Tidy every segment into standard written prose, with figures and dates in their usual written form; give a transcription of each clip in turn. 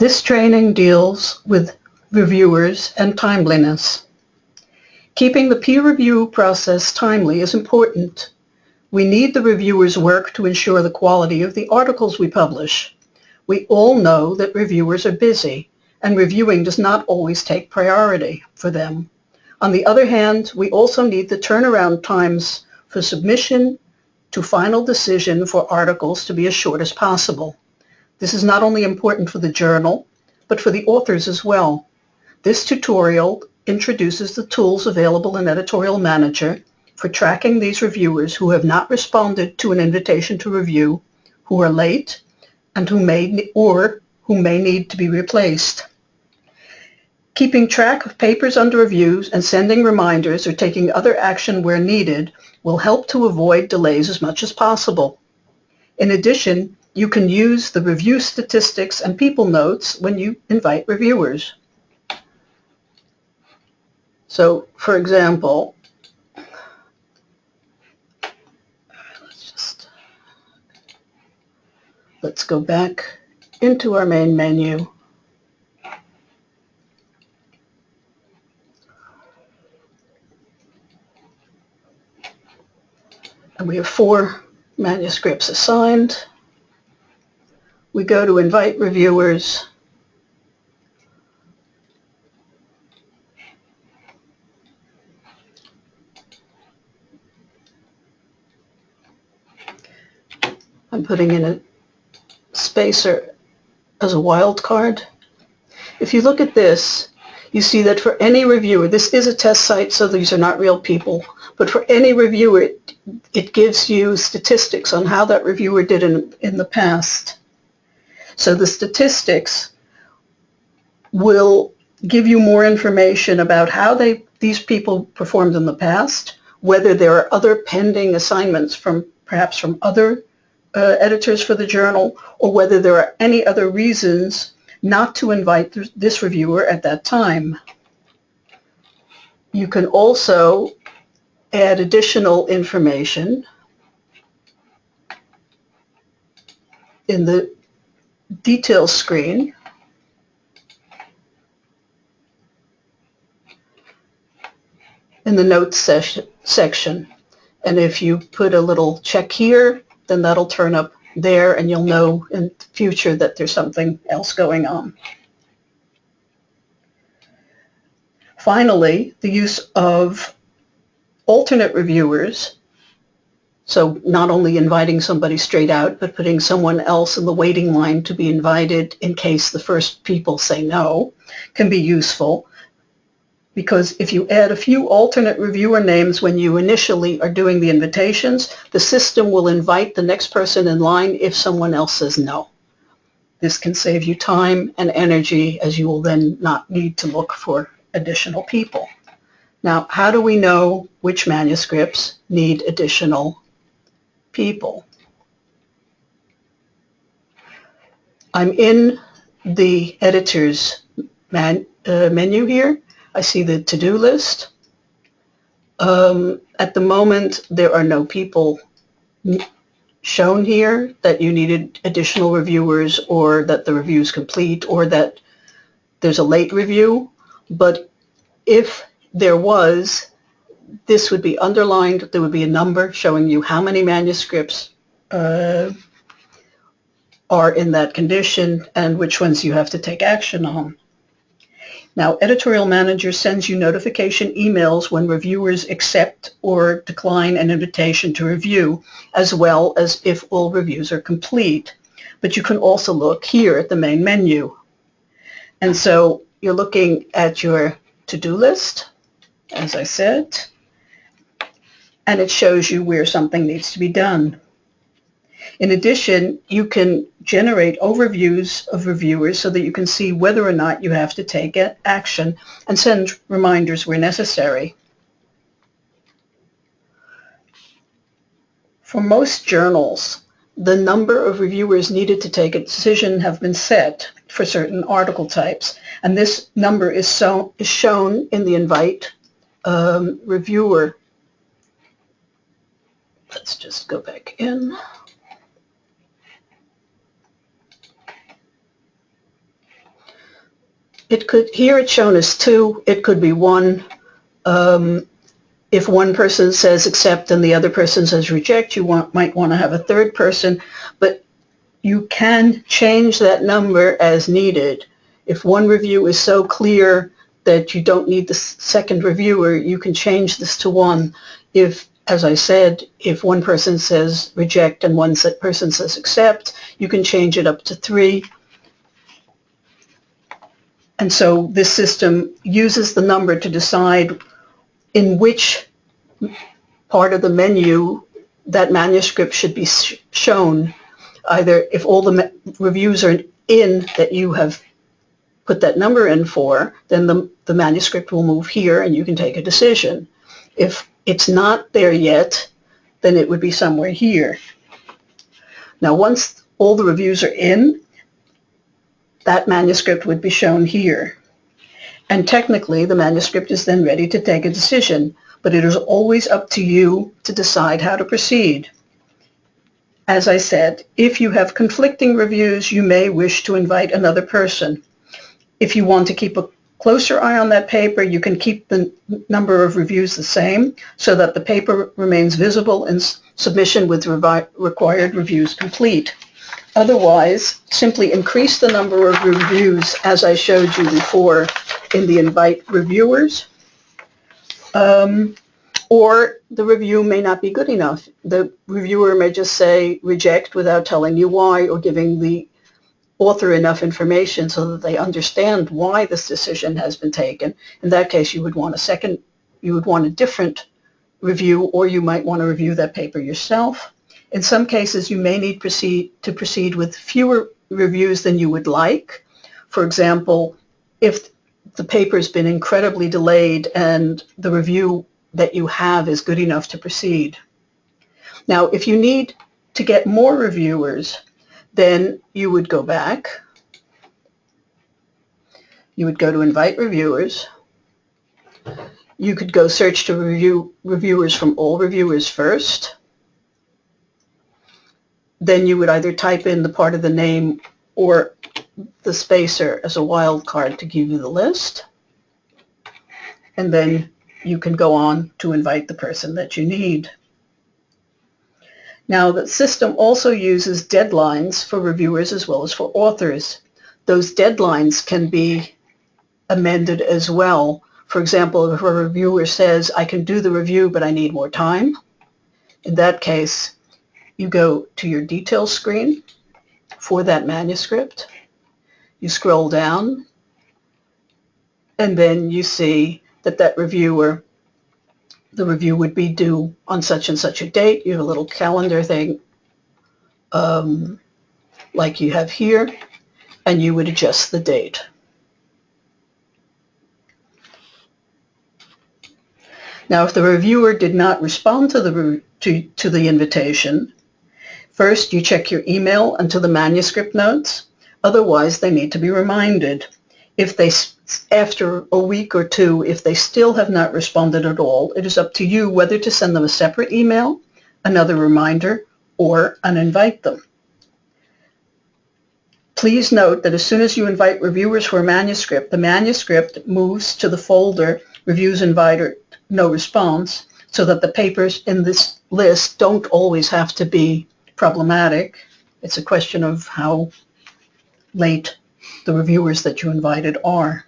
This training deals with reviewers and timeliness. Keeping the peer review process timely is important. We need the reviewers' work to ensure the quality of the articles we publish. We all know that reviewers are busy, and reviewing does not always take priority for them. On the other hand, we also need the turnaround times for submission to final decision for articles to be as short as possible. This is not only important for the journal, but for the authors as well. This tutorial introduces the tools available in Editorial Manager for tracking these reviewers who have not responded to an invitation to review, who are late, and who may need to be replaced. Keeping track of papers under reviews and sending reminders or taking other action where needed will help to avoid delays as much as possible. In addition, you can use the review statistics and people notes when you invite reviewers. So, for example, let's go back into our main menu. And we have 4 manuscripts assigned. We go to invite reviewers. I'm putting in a spacer as a wildcard. If you look at this, you see that for any reviewer, this is a test site, so these are not real people, but for any reviewer, it gives you statistics on how that reviewer did in the past. So the statistics will give you more information about how these people performed in the past, whether there are other pending assignments perhaps from other editors for the journal, or whether there are any other reasons not to invite this reviewer at that time. You can also add additional information in the details screen. In the notes section. And if you put a little check here, then that'll turn up there, and you'll know in future that there's something else going on. Finally, the use of alternate reviewers, so not only inviting somebody straight out, but putting someone else in the waiting line to be invited in case the first people say no, can be useful. Because if you add a few alternate reviewer names when you initially are doing the invitations, the system will invite the next person in line if someone else says no. This can save you time and energy, as you will then not need to look for additional people. Now, how do we know which manuscripts need additional people? I'm in the editor's menu here. I see the to-do list. At the moment, there are no people shown here that you needed additional reviewers, or that the review is complete, or that there's a late review. But if there was, this would be underlined. There would be a number showing you how many manuscripts are in that condition and which ones you have to take action on. Now, Editorial Manager sends you notification emails when reviewers accept or decline an invitation to review, as well as if all reviews are complete. But you can also look here at the main menu. And so you're looking at your to-do list, as I said, and it shows you where something needs to be done. In addition, you can generate overviews of reviewers so that you can see whether or not you have to take action and send reminders where necessary. For most journals, the number of reviewers needed to take a decision have been set for certain article types, and this number is shown in the invite reviewer. Let's just go back in. It could, here it's shown as 2, it could be 1. If one person says accept and the other person says reject, you might want to have a third person, but you can change that number as needed. If one review is so clear that you don't need the second reviewer, you can change this to 1. If, as I said, if one person says reject and one person says accept, you can change it up to 3. And so this system uses the number to decide in which part of the menu that manuscript should be shown. Either if all the reviews are in that you have put that number in for, then the manuscript will move here and you can take a decision. If it's not there yet, then it would be somewhere here. Now, once all the reviews are in, that manuscript would be shown here. And technically, the manuscript is then ready to take a decision, but it is always up to you to decide how to proceed. As I said, if you have conflicting reviews, you may wish to invite another person. If you want to keep a closer eye on that paper, you can keep the number of reviews the same so that the paper remains visible in submission with required reviews complete. Otherwise, simply increase the number of reviews as I showed you before in the invite reviewers. Or the review may not be good enough. The reviewer may just say reject without telling you why or giving the author enough information so that they understand why this decision has been taken. In that case, you would want a different review, or you might want to review that paper yourself. In some cases, you may need to proceed with fewer reviews than you would like. For example, if the paper's been incredibly delayed and the review that you have is good enough to proceed. Now, if you need to get more reviewers, then you would go back. You would go to invite reviewers. You could go search to reviewers from all reviewers first. Then you would either type in the part of the name or the spacer as a wildcard to give you the list. And then you can go on to invite the person that you need. Now, the system also uses deadlines for reviewers as well as for authors. Those deadlines can be amended as well. For example, if a reviewer says, I can do the review, but I need more time, in that case, you go to your details screen for that manuscript. You scroll down, and then you see that the review would be due on such and such a date. You have a little calendar thing like you have here, and you would adjust the date. Now, if the reviewer did not respond to the invitation, first you check your email and to the manuscript notes. Otherwise, they need to be reminded. If they, after a week or 2, if they still have not responded at all, it is up to you whether to send them a separate email, another reminder, or uninvite them. Please note that as soon as you invite reviewers for a manuscript, the manuscript moves to the folder Reviews Invited, No Response, so that the papers in this list don't always have to be problematic. It's a question of how late the reviewers that you invited are.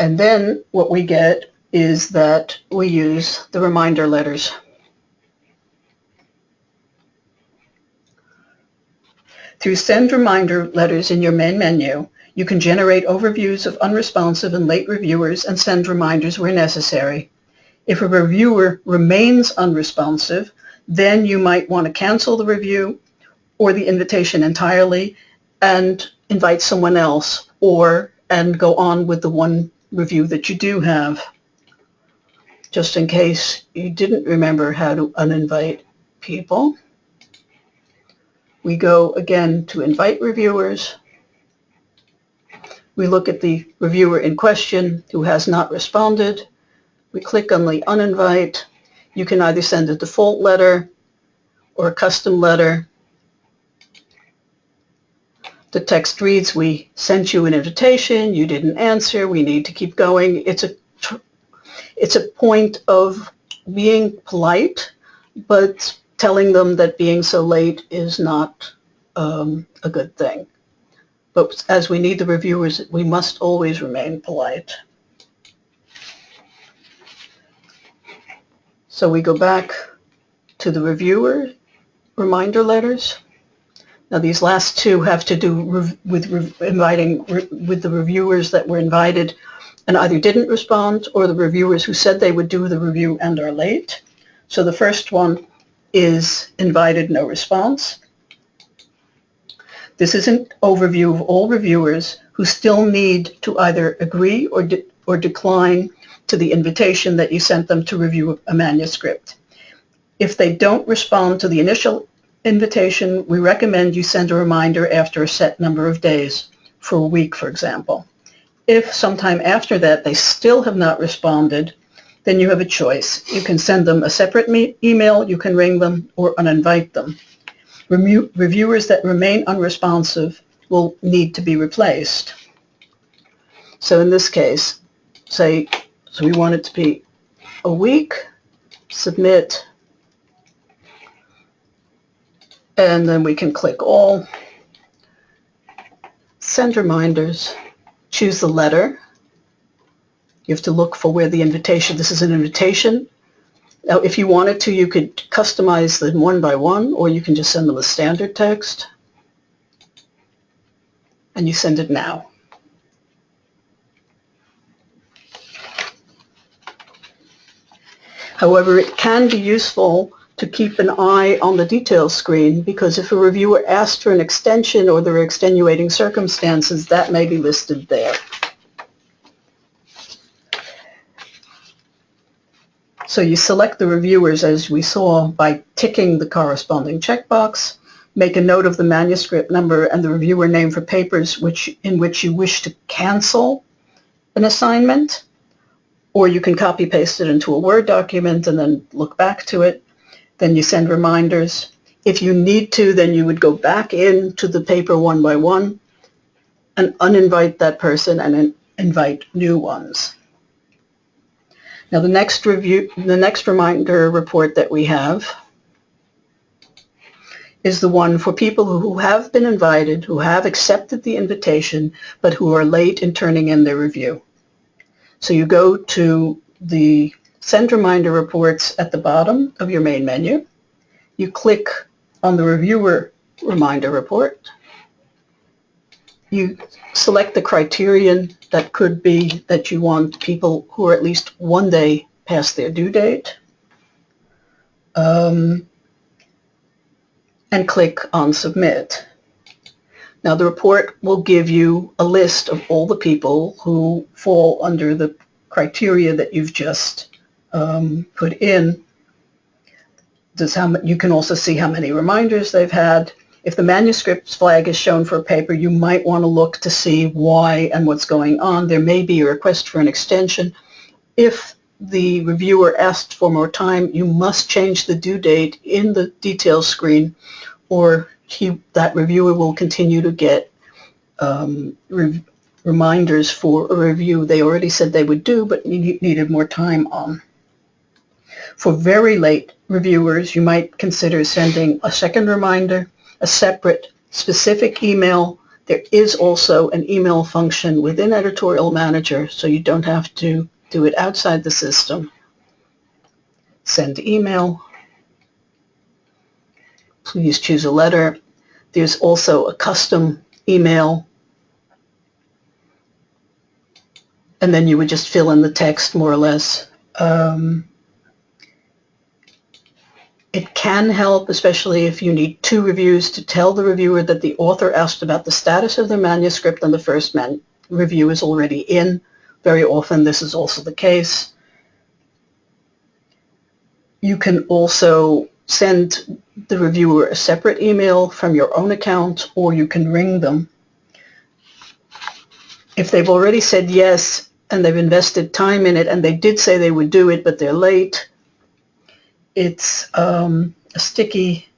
And then what we get is that we use the reminder letters. Through Send Reminder Letters in your main menu, you can generate overviews of unresponsive and late reviewers and send reminders where necessary. If a reviewer remains unresponsive, then you might want to cancel the review or the invitation entirely and invite someone else, and go on with the one review that you do have. Just in case you didn't remember how to uninvite people, we go again to invite reviewers. We look at the reviewer in question who has not responded. We click on the uninvite. You can either send a default letter or a custom letter. The text reads, we sent you an invitation, you didn't answer, we need to keep going. It's a point of being polite, but telling them that being so late is not a good thing. But as we need the reviewers, we must always remain polite. So we go back to the reviewer reminder letters. Now these last two have to do with the reviewers that were invited and either didn't respond, or the reviewers who said they would do the review and are late. So the first one is invited, no response. This is an overview of all reviewers who still need to either agree or decline to the invitation that you sent them to review a manuscript. If they don't respond to the initial invitation, we recommend you send a reminder after a set number of days, for a week, for example. If sometime after that they still have not responded, then you have a choice. You can send them a separate email, you can ring them, or uninvite them. Reviewers that remain unresponsive will need to be replaced. So in this case, so we want it to be a week, submit, and then we can click all, send reminders, choose the letter. You have to look for where the invitation, this is an invitation. Now, if you wanted to, you could customize them one by one, or you can just send them a standard text, and you send it now. However, it can be useful to keep an eye on the details screen, because if a reviewer asked for an extension or there are extenuating circumstances, that may be listed there. So you select the reviewers, as we saw, by ticking the corresponding checkbox, make a note of the manuscript number and the reviewer name for papers in which you wish to cancel an assignment, or you can copy-paste it into a Word document and then look back to it. Then you send reminders. If you need to, then you would go back into the paper one by one and uninvite that person and then invite new ones. Now the next reminder report that we have is the one for people who have been invited, who have accepted the invitation, but who are late in turning in their review. So you go to the Send Reminder Reports at the bottom of your main menu. You click on the Reviewer Reminder Report. You select the criterion that could be that you want people who are at least one day past their due date, and click on Submit. Now the report will give you a list of all the people who fall under the criteria that you've just put in. You can also see how many reminders they've had. If the manuscripts flag is shown for a paper, you might want to look to see why and what's going on. There may be a request for an extension. If the reviewer asked for more time, you must change the due date in the details screen, or that reviewer will continue to get reminders for a review they already said they would do but needed more time on. For very late reviewers, you might consider sending a second reminder, a separate specific email. There is also an email function within Editorial Manager, so you don't have to do it outside the system. Send email. Please choose a letter. There's also a custom email, and then you would just fill in the text more or less. It can help, especially if you need two reviews, to tell the reviewer that the author asked about the status of their manuscript and the first review is already in. Very often this is also the case. You can also send the reviewer a separate email from your own account, or you can ring them. If they've already said yes and they've invested time in it and they did say they would do it but they're late, it's a sticky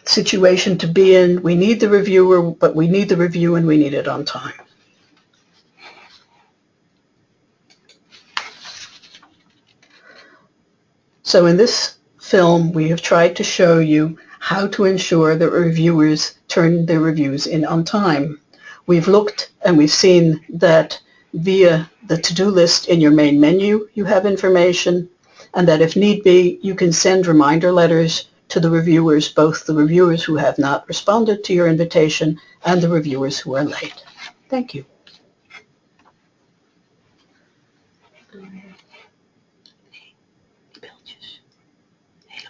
situation to be in. We need the reviewer, but we need the review and we need it on time. So in this film, we have tried to show you how to ensure that reviewers turn their reviews in on time. We've looked and we've seen that via the to-do list in your main menu, you have information, and that if need be, you can send reminder letters to the reviewers, both the reviewers who have not responded to your invitation and the reviewers who are late. Thank you.